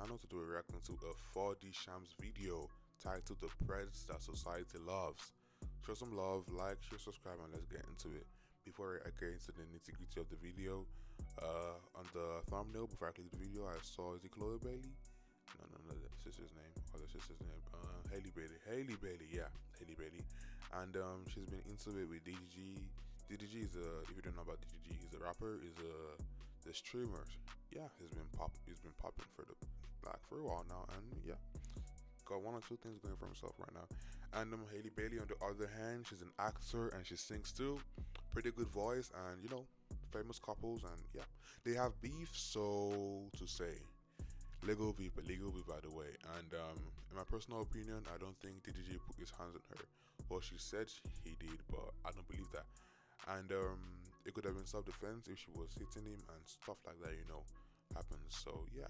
channel to do a reaction to a 4D Shams video titled The Preds That Society Loves. Show some love, like, share, subscribe, and let's get into it. Before I get into the nitty-gritty of the video, on the thumbnail, before I click the video, I saw, is it Chloe Bailey? No, the sister's name, or the sister's name, Hailey Bailey, yeah, Hailey Bailey, and she's been into it with DDG. DDG is if you don't know about DDG, he's a rapper, he's the streamer. Yeah, he's been popping for a while now, and yeah, got one or two things going for himself right now. And Hailey Bailey, on the other hand, she's an actor and she sings too, pretty good voice, and you know, famous couples, and yeah, they have beef, so to say. Legal beef by the way. And in my personal opinion, I don't think DDG put his hands on her. Well, she said he did, but I don't believe that. And it could have been self-defense if she was hitting him and stuff like that, you know, happens. So yeah,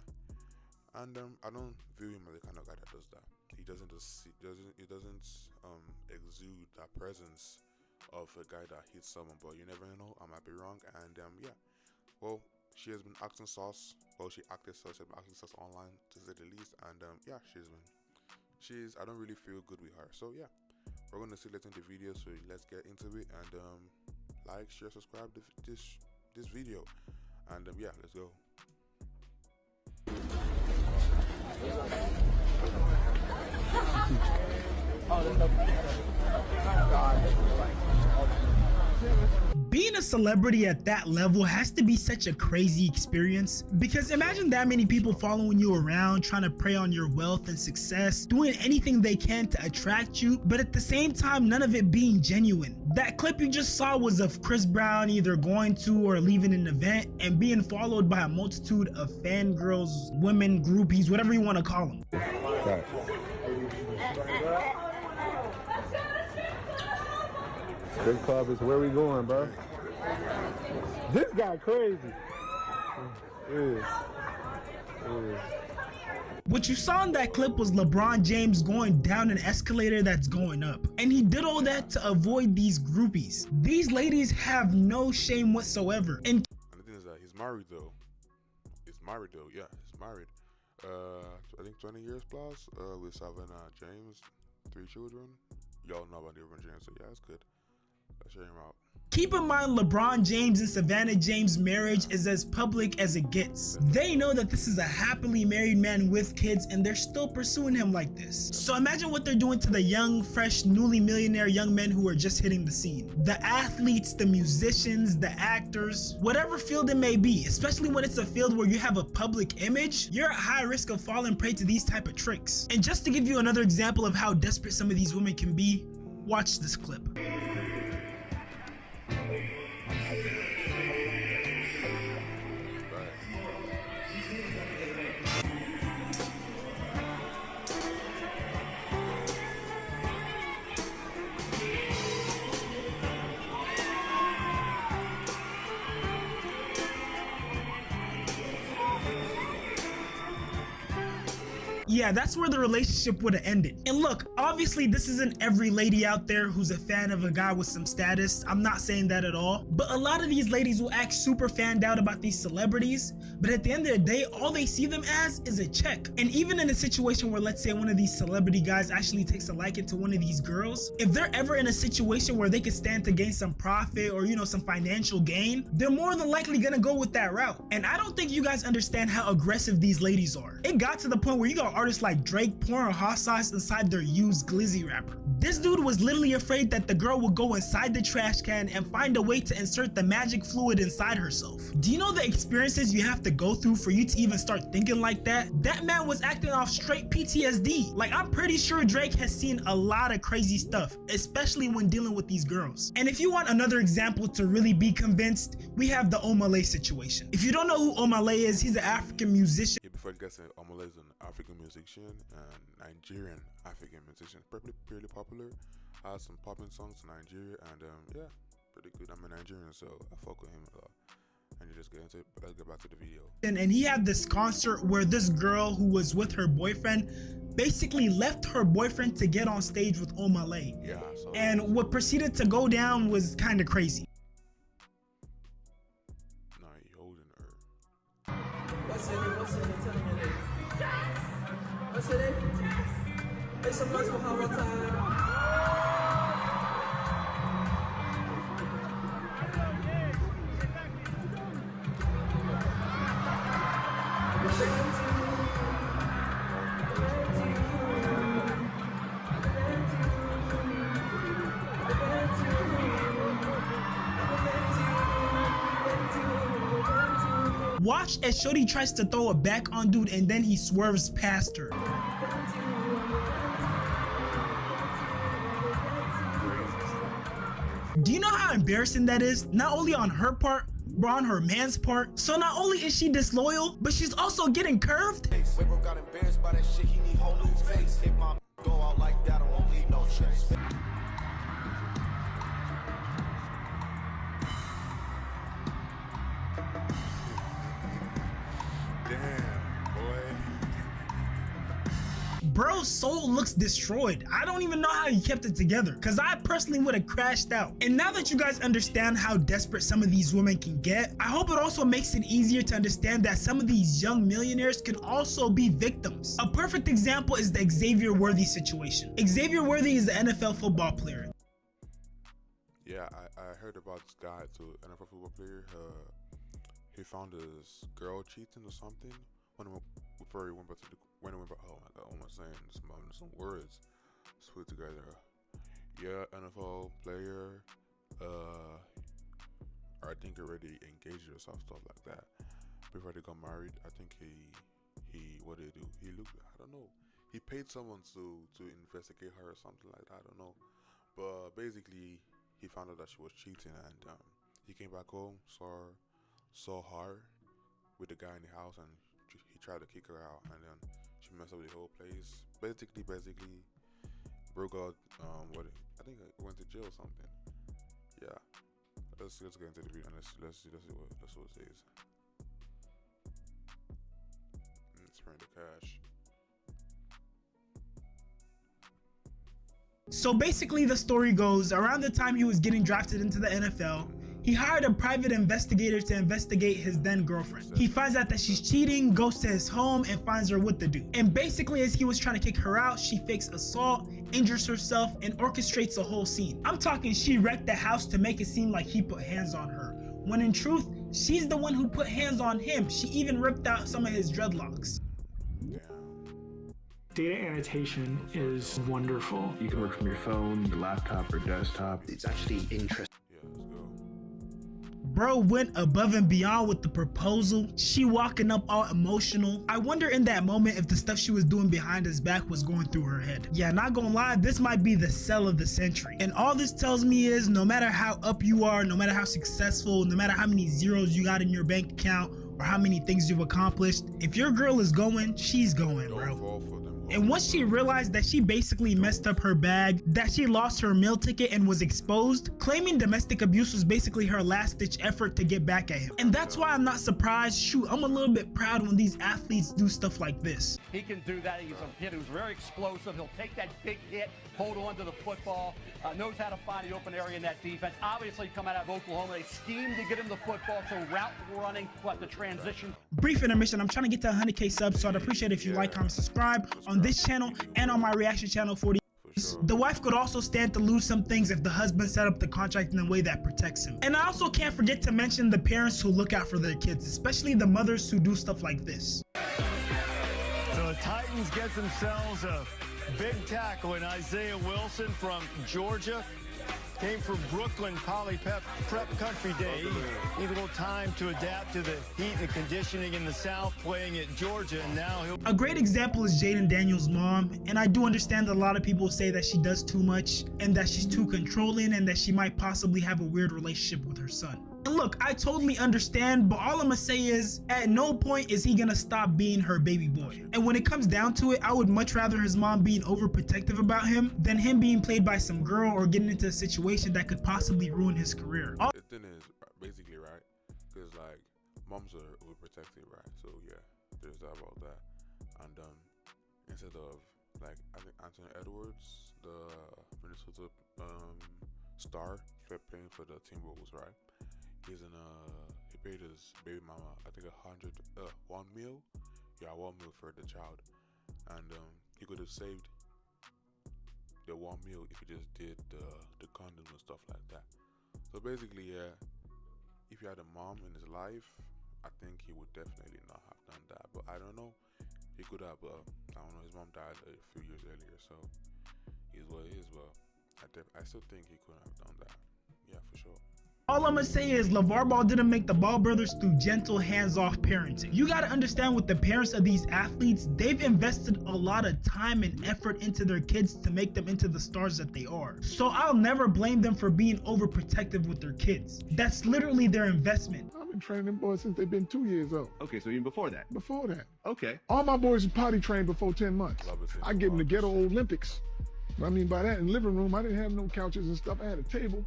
and I don't view him as the kind of guy that does that. He doesn't exude that presence of a guy that hits someone. But you never know, I might be wrong. And yeah, well, she has been acting sauce. Well, she acted sauce, online, to say the least. And yeah, I don't really feel good with her. So yeah, we're gonna see later in the video. So let's get into it, and like, share, subscribe to this video, and yeah, let's go. Being a celebrity at that level has to be such a crazy experience, because imagine that many people following you around, trying to prey on your wealth and success, doing anything they can to attract you, but at the same time, none of it being genuine. That clip you just saw was of Chris Brown either going to or leaving an event and being followed by a multitude of fangirls, women, groupies, whatever you want to call them. This club is where we going, bro. This guy crazy. What you saw in that clip was LeBron James going down an escalator that's going up. And he did all that to avoid these groupies. These ladies have no shame whatsoever. And the thing is that he's married though. Yeah, he's married. I think 20 years plus, with Savannah James, 3 children. Y'all know about the LeBron James, so yeah, it's good. Let's hear him out. Keep in mind, LeBron James and Savannah James' marriage is as public as it gets. They know that this is a happily married man with kids, and they're still pursuing him like this. So imagine what they're doing to the young, fresh, newly millionaire young men who are just hitting the scene. The athletes, the musicians, the actors, whatever field it may be, especially when it's a field where you have a public image, you're at high risk of falling prey to these type of tricks. And just to give you another example of how desperate some of these women can be, watch this clip. Yeah, that's where the relationship would have ended. And look, obviously this isn't every lady out there who's a fan of a guy with some status. I'm not saying that at all. But a lot of these ladies will act super fanned out about these celebrities. But at the end of the day, all they see them as is a check. And even in a situation where, let's say, one of these celebrity guys actually takes a liking to one of these girls, if they're ever in a situation where they could stand to gain some profit or, you know, some financial gain, they're more than likely gonna go with that route. And I don't think you guys understand how aggressive these ladies are. It got to the point where you got artists like Drake pouring hot sauce inside their used glizzy wrapper. This dude was literally afraid that the girl would go inside the trash can and find a way to insert the magic fluid inside herself. Do you know the experiences you have to go through for you to even start thinking like that? That man was acting off straight PTSD. Like, I'm pretty sure Drake has seen a lot of crazy stuff, especially when dealing with these girls. And if you want another example to really be convinced, we have the Omale situation. If you don't know who Omale is, he's an African musician. Yeah, before guessing, Omale is an African musician and Nigerian African musician, pretty popular. Has some popping songs in Nigeria, and yeah, pretty good. I'm a Nigerian, so I fuck with him a lot. And you just get into it, but let's get back to the video. And he had this concert where this girl who was with her boyfriend basically left her boyfriend to get on stage with Omale. Yeah. And what proceeded to go down was kind of crazy. Nah, he holding her. What's in it? Tell me. Listening? Make some noise for her one time. Watch as Shorty tries to throw it back on dude and then he swerves past her. Do you know how embarrassing that is? Not only on her part, but on her man's part. So not only is she disloyal, but she's also getting curved. Bro got embarrassed by that shit, he need hold his face. If my go out like that, I won't leave no trace. Damn, boy. Bro's soul looks destroyed. I don't even know how he kept it together, because I personally would have crashed out. And now that you guys understand how desperate some of these women can get, I hope it also makes it easier to understand that some of these young millionaires could also be victims. A perfect example is the Xavier Worthy situation. Xavier Worthy is an NFL football player. Yeah, I heard about this guy, too, NFL football player. He found his girl cheating or something before he went back to the. When he went back, oh my god, what am I saying? Some words put together. Yeah, NFL player. I think already engaged or stuff like that. Before they got married, I think he what did he do? He looked, I don't know. He paid someone to investigate her or something like that. I don't know. But basically, he found out that she was cheating, and he came back home, saw her with the guy in the house, and he tried to kick her out, and then she messed up the whole place. Basically, bro got I think I went to jail or something. Yeah, let's get into the video and let's see what it says. Let's bring the cash. So basically the story goes, around the time he was getting drafted into the NFL, he hired a private investigator to investigate his then girlfriend. He finds out that she's cheating, goes to his home, and finds her with the dude. And basically as he was trying to kick her out, she fakes assault, injures herself, and orchestrates the whole scene. I'm talking she wrecked the house to make it seem like he put hands on her, when in truth, she's the one who put hands on him. She even ripped out some of his dreadlocks. Data annotation is wonderful. You can work from your phone, your laptop, or desktop. It's actually interesting. Yeah, let's go. Bro went above and beyond with the proposal. She walking up all emotional. I wonder in that moment if the stuff she was doing behind his back was going through her head. Yeah, not gonna lie, this might be the sell of the century. And all this tells me is no matter how up you are, no matter how successful, no matter how many zeros you got in your bank account, or how many things you've accomplished, if your girl is going, she's going, bro. Don't fall for them. And once she realized that she basically messed up her bag, that she lost her meal ticket and was exposed, claiming domestic abuse was basically her last ditch effort to get back at him. And that's why I'm not surprised. Shoot, I'm a little bit proud when these athletes do stuff like this. He can do that. He's a hit who's very explosive. He'll take that big hit, hold on to the football, knows how to find the open area in that defense. Obviously, come out of Oklahoma, they schemed to get him the football, so route running, but the transition. Brief intermission. I'm trying to get to 100K subs, so I'd appreciate it if you like, comment, subscribe on this channel and on my reaction channel 40. The wife could also stand to lose some things if the husband set up the contract in a way that protects him. And I also can't forget to mention the parents who look out for their kids, especially the mothers who do stuff like this. So the Titans get themselves a big tackle in Isaiah Wilson from Georgia. Came from Brooklyn Poly Prep Country Day. Need a little time to adapt to the heat and the conditioning in the South, playing at Georgia, and now he'll... A great example is Jaden Daniels' mom, and I do understand that a lot of people say that she does too much, and that she's too controlling, and that she might possibly have a weird relationship with her son. And look, I totally understand, but all I'm gonna say is, at no point is he gonna stop being her baby boy. And when it comes down to it, I would much rather his mom being overprotective about him than him being played by some girl or getting into a situation that could possibly ruin his career. The thing is, basically, right? Because, like, moms are overprotected, right? So, yeah, there's that about that. And, instead of, like, I think Anthony Edwards, the Minnesota star, playing for the Timberwolves, right? He's in he paid his baby mama, I think $1 million for the child. and he could have saved the 1 meal if he just did the condoms and stuff like that. So basically, yeah, if he had a mom in his life, I think he would definitely not have done that. But I don't know. He could have, I don't know. His mom died a few years earlier, so he's what he is. But I still think he could have done that. Yeah, for sure. All I'm gonna say is LeVar Ball didn't make the Ball brothers through gentle, hands-off parenting. You gotta understand, with the parents of these athletes, they've invested a lot of time and effort into their kids to make them into the stars that they are. So I'll never blame them for being overprotective with their kids. That's literally their investment. I've been training them boys since they've been 2 years old. Okay, so even before that? Before that. Okay. All my boys are potty trained before 10 months. I give them the ghetto Olympics. What I mean by that, in the living room, I didn't have no couches and stuff. I had a table.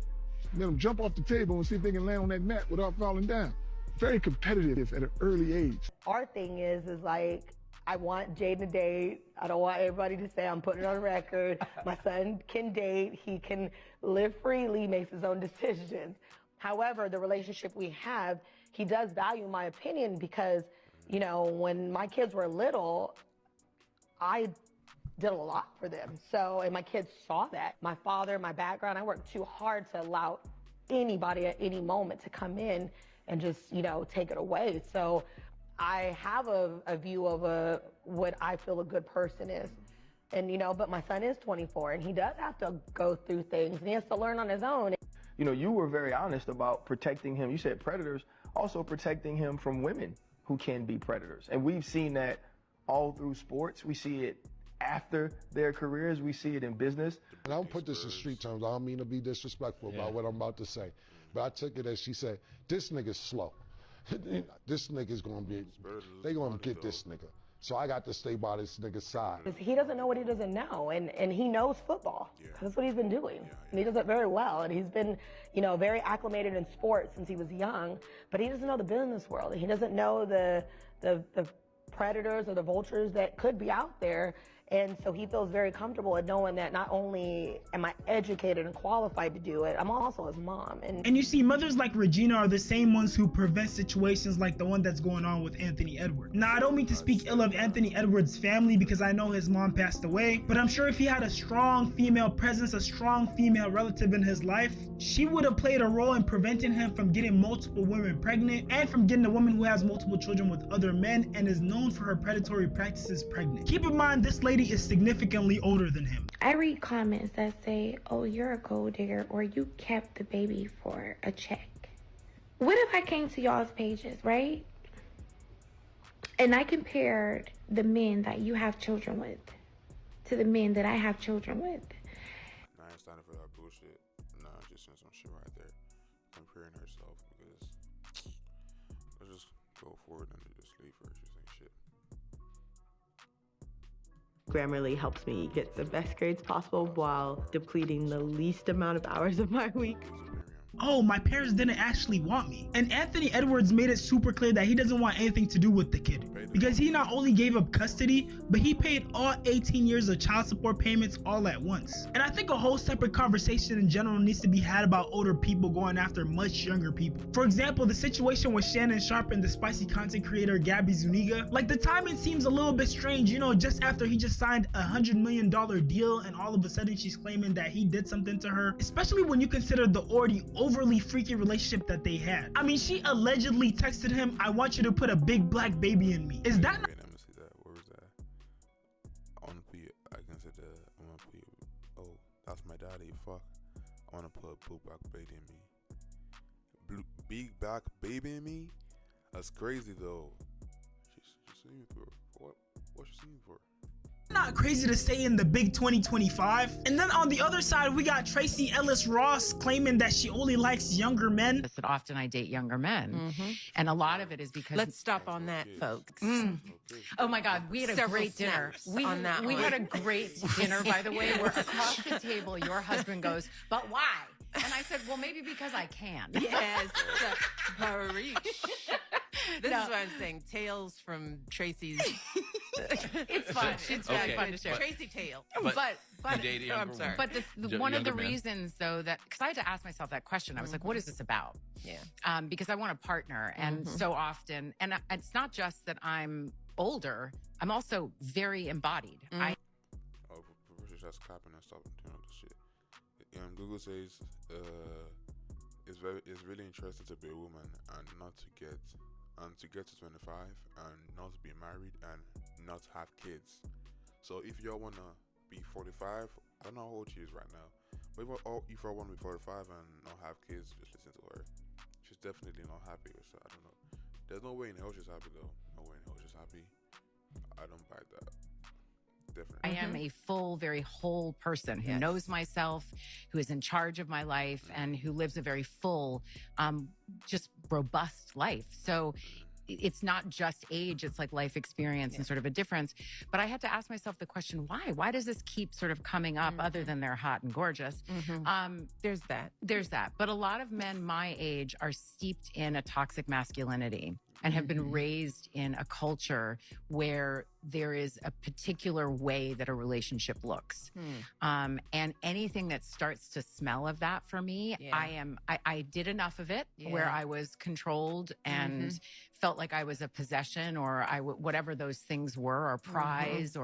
Let them jump off the table and see if they can land on that mat without falling down. Very competitive at an early age. Our thing is like, I want Jaden to date. I don't want everybody to say I'm putting it on record. My son can date. He can live freely, makes his own decisions. However, the relationship we have, he does value my opinion because, you know, when my kids were little, I did a lot for them. So, and my kids saw that. My father, my background, I worked too hard to allow anybody at any moment to come in and just, you know, take it away. So I have a view of what I feel a good person is. And, you know, but my son is 24 and he does have to go through things and he has to learn on his own. You know, you were very honest about protecting him. You said predators, also protecting him from women who can be predators. And we've seen that all through sports. We see it after their careers. We see it in business. And I don't put this in street terms. I don't mean to be disrespectful about what I'm about to say. But I took it as she said, this nigga's slow. This nigga's going to be, they going to get this nigga. So I got to stay by this nigga's side. He doesn't know what he doesn't know, and he knows football. That's what he's been doing. And he does it very well. And he's been, you know, very acclimated in sports since he was young. But he doesn't know the business world. He doesn't know the predators or the vultures that could be out there. And so he feels very comfortable in knowing that not only am I educated and qualified to do it, I'm also his mom. And you see, mothers like Regina are the same ones who prevent situations like the one that's going on with Anthony Edwards. Now, I don't mean to speak ill of Anthony Edwards' family because I know his mom passed away, but I'm sure if he had a strong female presence, a strong female relative in his life, she would have played a role in preventing him from getting multiple women pregnant and from getting a woman who has multiple children with other men and is known for her predatory practices pregnant. Keep in mind, this lady is significantly older than him. I read comments that say, oh, you're a gold digger, or you kept the baby for a check. What if I came to y'all's pages, right? And I compared the men that you have children with to the men that I have children with. Nah, I ain't standing for that bullshit. Nah, just saying some shit right there. Comparing herself because let's just go forward and just leave her. She's saying shit. Grammarly helps me get the best grades possible while depleting the least amount of hours of my week. Oh, my parents didn't actually want me. And Anthony Edwards made it super clear that he doesn't want anything to do with the kid, because he not only gave up custody, but he paid all 18 years of child support payments all at once. And I think a whole separate conversation in general needs to be had about older people going after much younger people. For example, the situation with Shannon Sharp and the spicy content creator Gabby Zuniga, like the timing seems a little bit strange, you know, just after he just signed a $100 million deal and all of a sudden she's claiming that he did something to her, especially when you consider the already overly freaky relationship that they had. I mean, she allegedly texted him, I want you to put a big black baby in me. Is that not— Wait, let me see that. Where was that? I want to put you, I can say that. I want to put you, oh, that's my daddy. Fuck. I want to put a blue black baby in me. Big black baby in me? That's crazy though. She's singing for what? What's she singing for? not crazy to say in the big 2025? And then on the other side, we got Tracy Ellis Ross claiming that she only likes younger men. That often I date younger men. And a lot of it is because— Let's stop on that, folks. Oh my God, we had a great dinner. We had a great dinner, by the way, where across the table, your husband goes, "But why?" And I said, well, maybe because I can. Yes, Parish. This is what I'm saying. Tales from Tracy's. It's fun. It's very fun to share. Tracy tale. But I'm sorry. But one of the reasons, though, that because I had to ask myself that question, I was like, what is this about? Yeah. Because I want a partner, and so often, and it's not just that I'm older, I'm also very embodied. That's capping and stop doing all this shit. Google says it's really interesting to be a woman and to get to 25 and not be married and not have kids. So if y'all wanna be 45, I don't know how old she is right now, but if I want to be 45 and not have kids, just listen to her. She's definitely not happy. So I don't know. There's no way in hell she's happy though. No way in hell she's happy. I don't buy that. Definitely. I am a full, very whole person who knows myself, who is in charge of my life, and who lives a very full, just robust life. So it's not just age, it's like life experience and sort of a difference. But I had to ask myself the question, why? Why does this keep sort of coming up other than they're hot and gorgeous? There's that. There's that. But a lot of men my age are steeped in a toxic masculinity and have been raised in a culture where there is a particular way that a relationship looks. And anything that starts to smell of that for me, I did enough of it where I was controlled and felt like I was a possession or whatever those things were, or prize,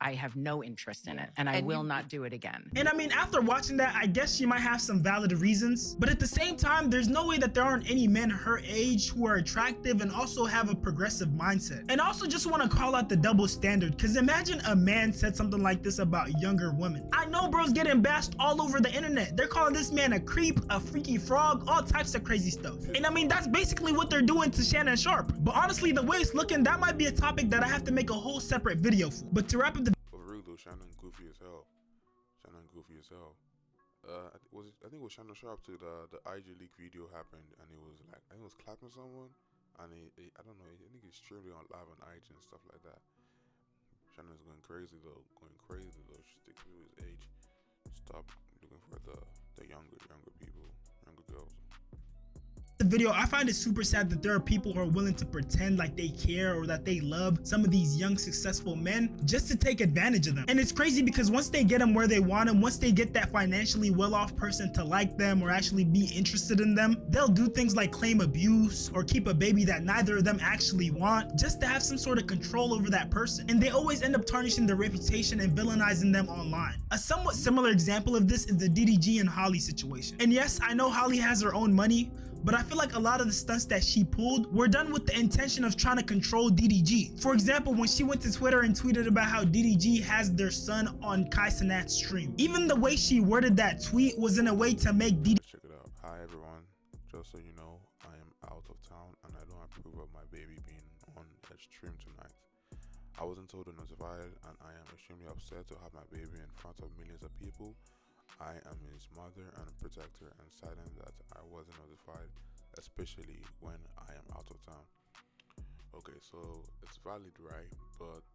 I have no interest in it, and I will not do it again. And I mean, after watching that, I guess she might have some valid reasons, but at the same time, there's no way that there aren't any men her age who are attractive and also have a progressive mindset. And I also just want to call out the double standard, because imagine a man said something like this about younger women. I know bros getting bashed all over the internet. They're calling this man a creep, a freaky frog, all types of crazy stuff. And I mean, that's basically what they're doing to Shannon Sharpe. But honestly, the way it's looking, that might be a topic that I have to make a whole separate video for. But to wrap up the Shannon goofy as hell. I think it was Shannon Sharpe too. The IG leak video happened, and it was like, I think it was clapping someone, and I don't know. I think he streamed it on live on IG and stuff like that. Shannon's going crazy though. Stick to his age. Stop looking for the younger people, younger girls. The video, I find it super sad that there are people who are willing to pretend like they care or that they love some of these young successful men just to take advantage of them. And it's crazy because once they get them where they want them, once they get that financially well-off person to like them or actually be interested in them, they'll do things like claim abuse or keep a baby that neither of them actually want just to have some sort of control over that person. And they always end up tarnishing their reputation and villainizing them online. A somewhat similar example of this is the DDG and Holly situation. And yes, I know Holly has her own money, but I feel like a lot of the stunts that she pulled were done with the intention of trying to control DDG. For example, when she went to Twitter and tweeted about how DDG has their son on Kai Cenat's stream. Even the way she worded that tweet was in a way to make DDG— Check it out. Hi everyone. Just so you know, I am out of town and I don't approve of my baby being on that stream tonight. I wasn't told or notified, and I am extremely upset to have my baby in front of millions of people. I am his mother and protector, and saddened that I wasn't notified, especially when I am out of town. Okay, so it's valid, right? But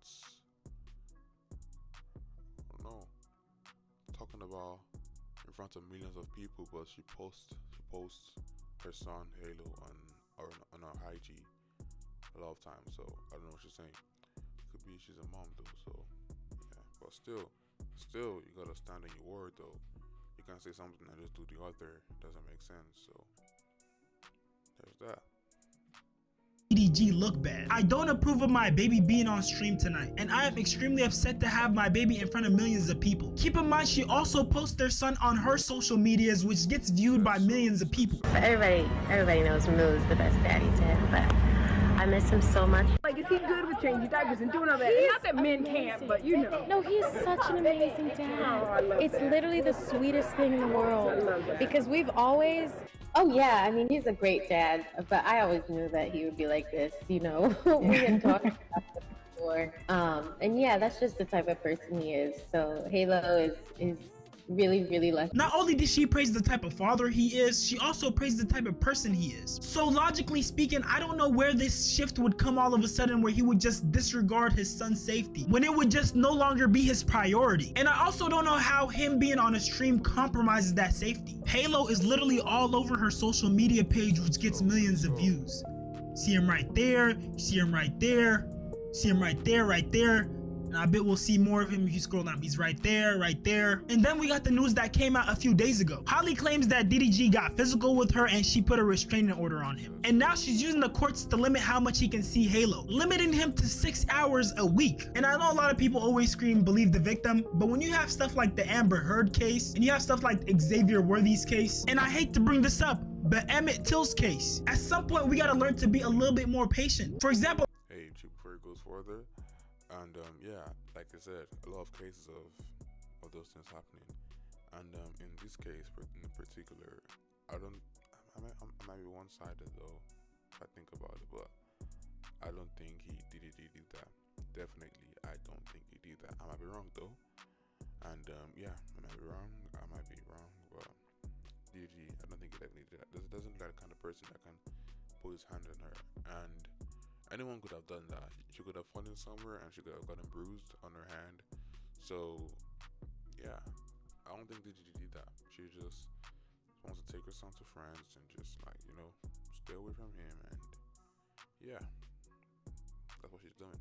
I don't know. Talking about in front of millions of people, but she posts her son Halo on her IG a lot of times. So I don't know what she's saying. Could be she's a mom though. So yeah, but still, you gotta stand on your word though. You can't say something and just do the other. It doesn't make sense. So there's that. DDG look bad. I don't approve of my baby being on stream tonight, and I am extremely upset to have my baby in front of millions of people. Keep in mind, she also posts their son on her social medias, which gets viewed by millions of people. But everybody knows Mil is the best daddy to him, but I miss him so much. Like, is he good with changing diapers and doing all that? Not that men can't, but you know. No, he's such an amazing dad. Oh, I love it's that. literally the sweetest thing in the world. I love that. Because we've always... Oh yeah, I mean, he's a great dad, but I always knew that he would be like this, you know. We had talked about it before. And yeah, that's just the type of person he is. So Halo is really, really lucky. Not only did she praise the type of father he is, she also praised the type of person he is. So logically speaking, I don't know where this shift would come all of a sudden where he would just disregard his son's safety, when it would just no longer be his priority. And I also don't know how him being on a stream compromises that safety. Halo is literally all over her social media page, which gets millions of views. See him right there, see him right there, see him right there, And I bet we'll see more of him if you scroll down. He's right there, right there. And then we got the news that came out a few days ago. Holly claims that DDG got physical with her and she put a restraining order on him. And now she's using the courts to limit how much he can see Halo, limiting him to 6 hours a week. And I know a lot of people always scream, believe the victim, but when you have stuff like the Amber Heard case, and you have stuff like Xavier Worthy's case, and I hate to bring this up, but Emmett Till's case, at some point we gotta learn to be a little bit more patient. For example, hey, before it goes further, and yeah, like I said, a lot of cases of those things happening, and in this case in particular, I might be one-sided though if I think about it, but I don't think he did that. Definitely, I don't think he did that. I might be wrong though, and yeah, I might be wrong, but DDG, I don't think he definitely did that. Doesn't look like the kind of person that can put his hand on her, and anyone could have done that. She could have fallen somewhere and she could have gotten bruised on her hand. So yeah, I don't think DDG did that. She just wants to take her son to France and just, like, you know, stay away from him, and yeah, that's what she's doing.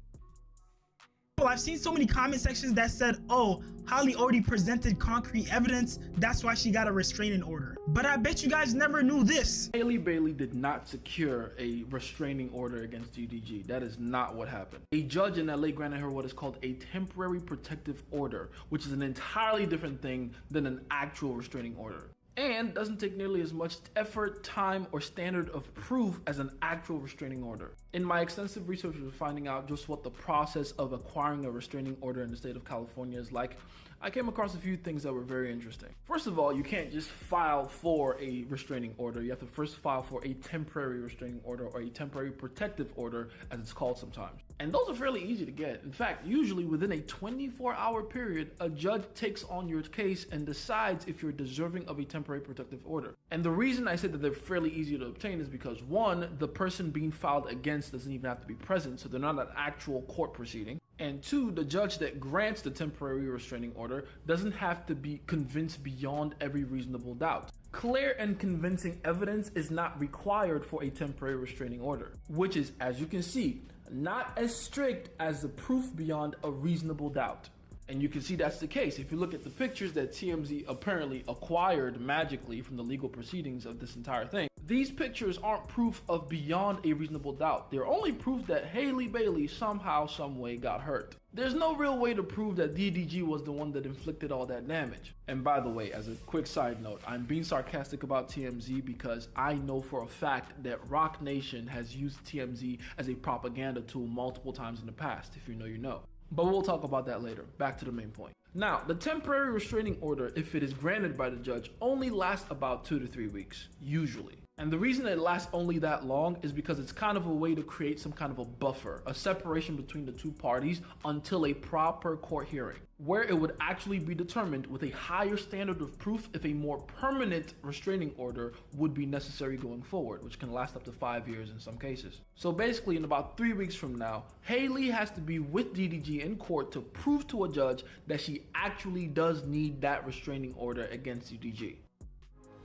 I've seen so many comment sections that said, oh, Holly already presented concrete evidence, that's why she got a restraining order. But I bet you guys never knew this. Haley Bailey did not secure a restraining order against DDG. That is not what happened. A judge in LA granted her what is called a temporary protective order, which is an entirely different thing than an actual restraining order, and doesn't take nearly as much effort, time, or standard of proof as an actual restraining order. In my extensive research of finding out just what the process of acquiring a restraining order in the state of California is like, I came across a few things that were very interesting. First of all, you can't just file for a restraining order. You have to first file for a temporary restraining order, or a temporary protective order, as it's called sometimes. And those are fairly easy to get. In fact, usually within a 24-hour period, a judge takes on your case and decides if you're deserving of a temporary protective order. And the reason I said that they're fairly easy to obtain is because, one, the person being filed against doesn't even have to be present, so they're not an actual court proceeding. And two, the judge that grants the temporary restraining order doesn't have to be convinced beyond every reasonable doubt. Clear and convincing evidence is not required for a temporary restraining order, which is, as you can see, not as strict as the proof beyond a reasonable doubt. And you can see that's the case if you look at the pictures that TMZ apparently acquired magically from the legal proceedings of this entire thing. These pictures aren't proof of beyond a reasonable doubt. They're only proof that Haley Bailey somehow, some way got hurt. There's no real way to prove that DDG was the one that inflicted all that damage. And by the way, as a quick side note, I'm being sarcastic about TMZ because I know for a fact that Rock Nation has used TMZ as a propaganda tool multiple times in the past. If you know, you know. But we'll talk about that later. Back to the main point. Now, the temporary restraining order, if it is granted by the judge, only lasts about 2 to 3 weeks, usually. And the reason it lasts only that long is because it's kind of a way to create some kind of a buffer, a separation between the two parties until a proper court hearing, where it would actually be determined with a higher standard of proof if a more permanent restraining order would be necessary going forward, which can last up to 5 years in some cases. So basically, in about 3 weeks from now, Haley has to be with DDG in court to prove to a judge that she actually does need that restraining order against DDG.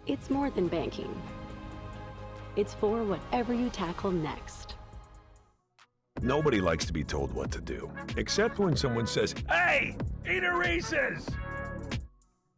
It's more than banking. It's for whatever you tackle next. Nobody likes to be told what to do, except when someone says, "Hey, eat a Reese's!"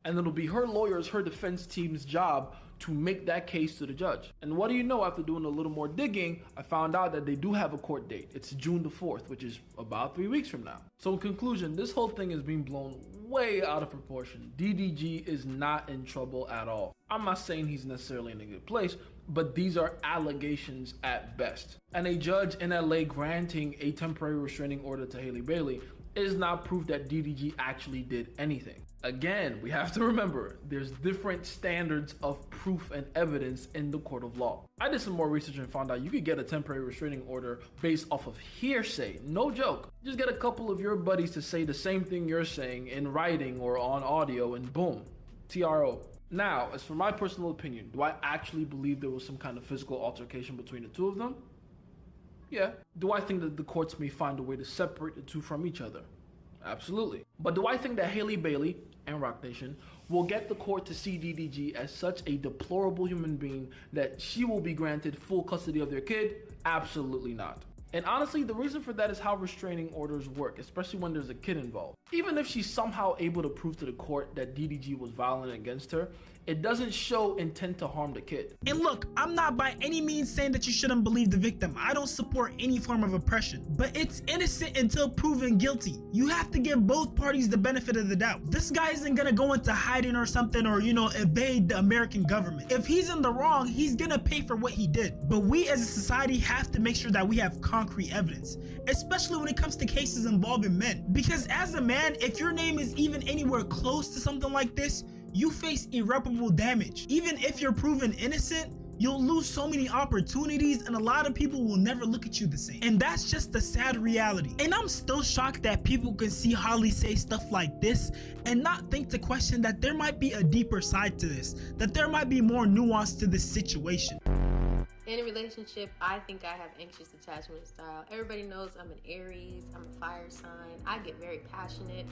And it'll be her lawyers, her defense team's job to make that case to the judge. And what do you know, after doing a little more digging, I found out that they do have a court date. It's June the 4th, which is about 3 weeks from now. So in conclusion, this whole thing is being blown way out of proportion. DDG is not in trouble at all. I'm not saying he's necessarily in a good place, but these are allegations at best. And a judge in LA granting a temporary restraining order to Haley Bailey is not proof that DDG actually did anything. Again, we have to remember, there's different standards of proof and evidence in the court of law. I did some more research and found out you could get a temporary restraining order based off of hearsay. No joke. Just get a couple of your buddies to say the same thing you're saying in writing or on audio, and boom, TRO. Now, as for my personal opinion, do I actually believe there was some kind of physical altercation between the two of them? Yeah. Do I think that the courts may find a way to separate the two from each other? Absolutely. But do I think that Haley Bailey and Rock Nation will get the court to see DDG as such a deplorable human being that she will be granted full custody of their kid? Absolutely not. And honestly, the reason for that is how restraining orders work, especially when there's a kid involved. Even if she's somehow able to prove to the court that DDG was violent against her, it doesn't show intent to harm the kid. And look, I'm not by any means saying that you shouldn't believe the victim. I don't support any form of oppression, but it's innocent until proven guilty. You have to give both parties the benefit of the doubt. This guy isn't gonna go into hiding or something, or evade the American government. If he's in the wrong, he's gonna pay for what he did. But we as a society have to make sure that we have concrete evidence, especially when it comes to cases involving men. Because as a man, if your name is even anywhere close to something like this, you face irreparable damage. Even if you're proven innocent, you'll lose so many opportunities, and a lot of people will never look at you the same. And that's just the sad reality. And I'm still shocked that people can see Holly say stuff like this and not think to question that there might be a deeper side to this, that there might be more nuance to this situation. In a relationship, I think I have anxious attachment style. Everybody knows I'm an Aries, I'm a fire sign. I get very passionate.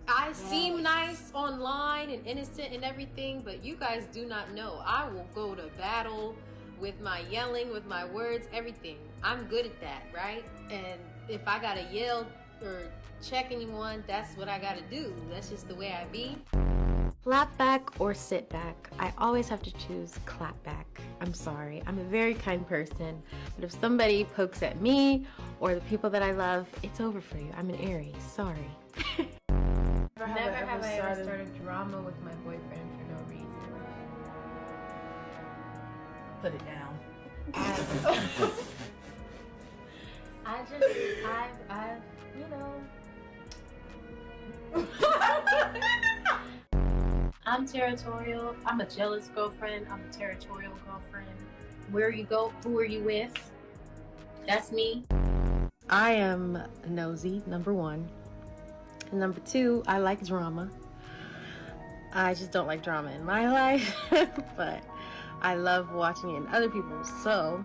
I seem nice online and innocent and everything, but you guys do not know. I will go to battle with my yelling, with my words, everything. I'm good at that, right? And if I gotta yell or check anyone, that's what I gotta do. That's just the way I be. Clap back or sit back. I always have to choose clap back. I'm sorry, I'm a very kind person, but if somebody pokes at me or the people that I love, it's over for you. I'm an Aries, sorry. Never have I ever started drama with my boyfriend for no reason. Put it down. I'm territorial. I'm a jealous girlfriend. I'm a territorial girlfriend. Where you go, who are you with? That's me. I am nosy, number one. Number two, I like drama. I just don't like drama in my life, but I love watching it in other people's. So,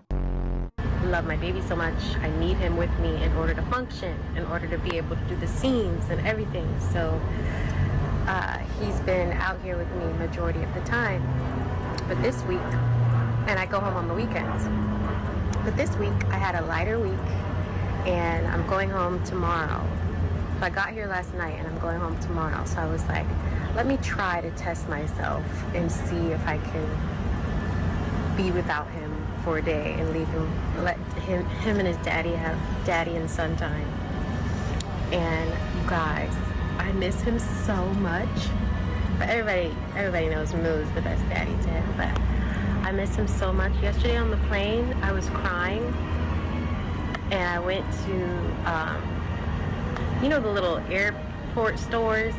I love my baby so much. I need him with me in order to function, in order to be able to do the scenes and everything. So, he's been out here with me majority of the time. But this week, and I go home on the weekends. But this week, I had a lighter week, and I'm going home tomorrow. So I got here last night and I'm going home tomorrow. So I was like, let me try to test myself and see if I can be without him for a day and leave him, let him and his daddy have daddy and son time. And you guys, I miss him so much. But everybody knows Moo's the best daddy to him, but I miss him so much. Yesterday on the plane, I was crying and I went to, the little airport stores.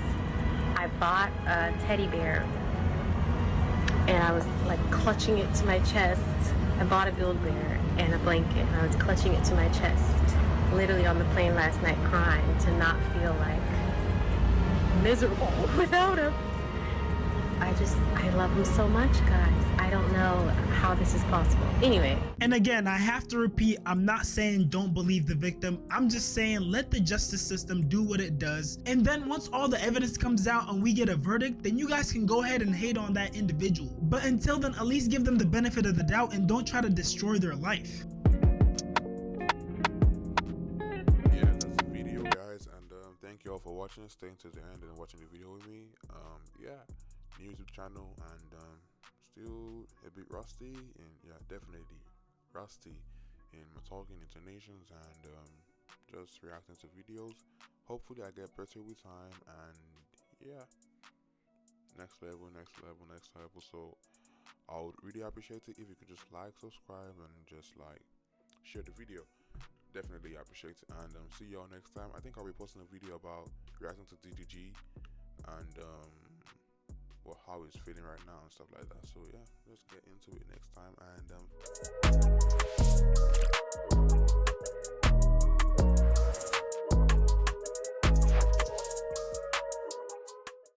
I bought a teddy bear and I was like clutching it to my chest. I bought a Build-A-Bear and a blanket and I was clutching it to my chest, literally on the plane last night, crying to not feel like miserable without him. I love him so much, guys. I don't know how this is possible. Anyway. And again, I have to repeat, I'm not saying don't believe the victim. I'm just saying let the justice system do what it does. And then once all the evidence comes out and we get a verdict, then you guys can go ahead and hate on that individual. But until then, at least give them the benefit of the doubt and don't try to destroy their life. Yeah, that's the video, guys. And thank you all for watching. Staying to the end and watching the video with me. Yeah. New YouTube channel, and still a bit rusty, and yeah, definitely rusty in my talking, intonations, and just reacting to videos. Hopefully I get better with time, and yeah, next level. So I would really appreciate it if you could just like, subscribe, and just like share the video. Definitely appreciate it, and see y'all next time. I think I'll be posting a video about reacting to DDG and how he's feeling right now and stuff like that. So yeah, let's get into it next time, and